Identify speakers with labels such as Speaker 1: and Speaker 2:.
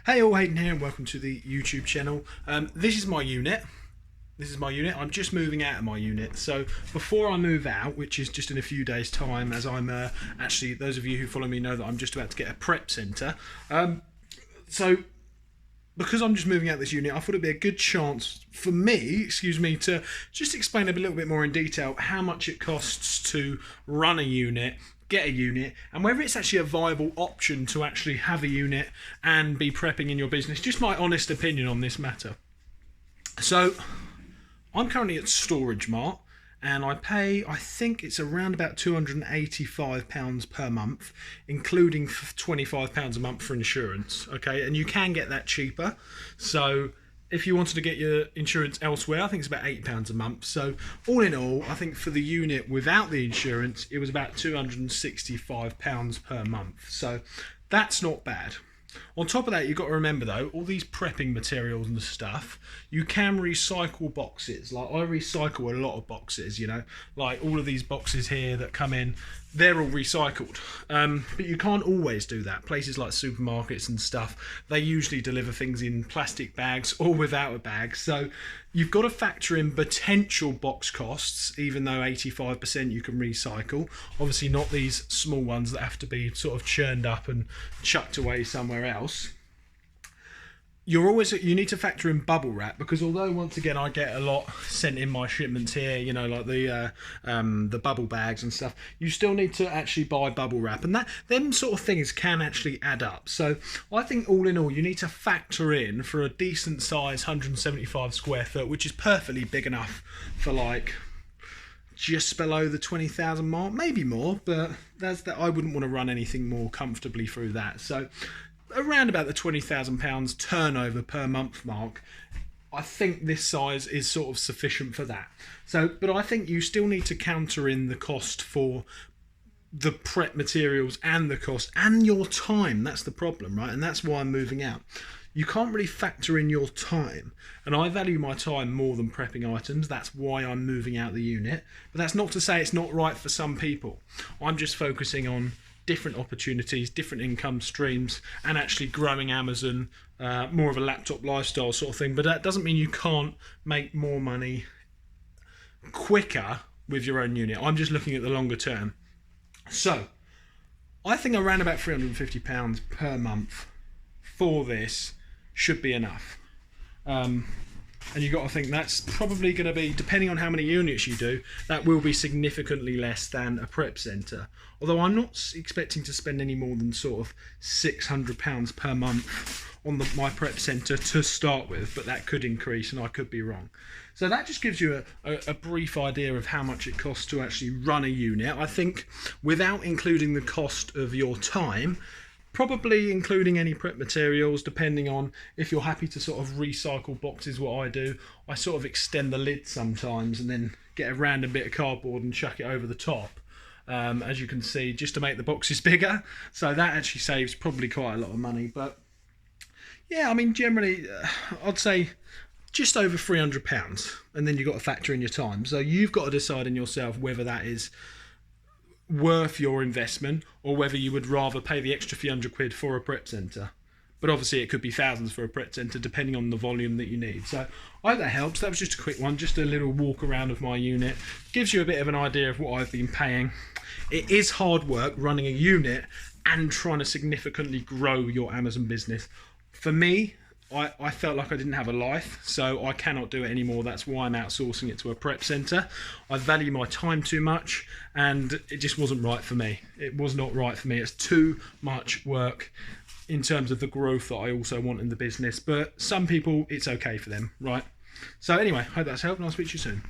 Speaker 1: Hey all, Hayden here and welcome to the YouTube channel. This is my unit. I'm just moving out of my unit. So before I move out, which is just in a few days time, as I'm actually, those of you who follow me know that I'm just about to get a prep centre. So because I'm just moving out this unit, I thought it'd be a good chance for me, to just explain a little bit more in detail how much it costs to run a unit, get a unit, and whether it's actually a viable option to actually have a unit and be prepping in your business. Just my honest opinion on this matter. So I'm currently at Storage Mart and I pay, I think it's around about £285 per month, including £25 a month for insurance. Okay, and you can get that cheaper. So if you wanted to get your insurance elsewhere, I think it's about £8 a month. So all in all, I think for the unit without the insurance, it was about £265 per month. So that's not bad. On top of that, you've got to remember though, all these prepping materials and stuff, you can recycle boxes. Like I recycle a lot of boxes, like all of these boxes here that come in, they're all recycled. But you can't always do that. Places like supermarkets and stuff, they usually deliver things in plastic bags or without a bag. So you've got to factor in potential box costs, even though 85% you can recycle. Obviously not these small ones that have to be sort of churned up and chucked away somewhere else. You need to factor in bubble wrap, because although once again I get a lot sent in my shipments here, like the bubble bags and stuff, you still need to actually buy bubble wrap, and them sort of things can actually add up. So I think all in all, you need to factor in for a decent size 175 square foot, which is perfectly big enough for like just below the 20,000 mark, maybe more, but I wouldn't want to run anything more comfortably through that. So around about the £20,000 turnover per month mark, I think this size is sort of sufficient for that. So, but I think you still need to counter in the cost for the prep materials and the cost and your time. That's the problem, right? And that's why I'm moving out. You can't really factor in your time, and I value my time more than prepping items. That's why I'm moving out the unit. But that's not to say it's not right for some people. I'm just focusing on different opportunities, different income streams, and actually growing Amazon, more of a laptop lifestyle sort of thing. But that doesn't mean you can't make more money quicker with your own unit. I'm just looking at the longer term. So I think around about £350 per month for this should be enough. And you've got to think that's probably going to be, depending on how many units you do, that will be significantly less than a prep centre. Although I'm not expecting to spend any more than sort of £600 per month on my prep centre to start with, but that could increase and I could be wrong. So that just gives you a brief idea of how much it costs to actually run a unit. I think without including the cost of your time, probably including any prep materials, depending on if you're happy to sort of recycle boxes, what I do, I sort of extend the lid sometimes and then get a random bit of cardboard and chuck it over the top, as you can see, just to make the boxes bigger. So that actually saves probably quite a lot of money. But yeah, I mean, generally, I'd say just over £300, and then you've got to factor in your time. So you've got to decide in yourself whether that is worth your investment or whether you would rather pay the extra few £100 for a prep centre. But obviously it could be thousands for a prep centre depending on the volume that you need. So I hope that helps. That was just a quick one, just a little walk around of my unit. Gives you a bit of an idea of what I've been paying. It is hard work running a unit and trying to significantly grow your Amazon business. For me, I felt like I didn't have a life, so I cannot do it anymore. That's why I'm outsourcing it to a prep centre. I value my time too much, and it just wasn't right for me. It was not right for me. It's too much work in terms of the growth that I also want in the business. But some people, it's okay for them, right? So anyway, hope that's helped, and I'll speak to you soon.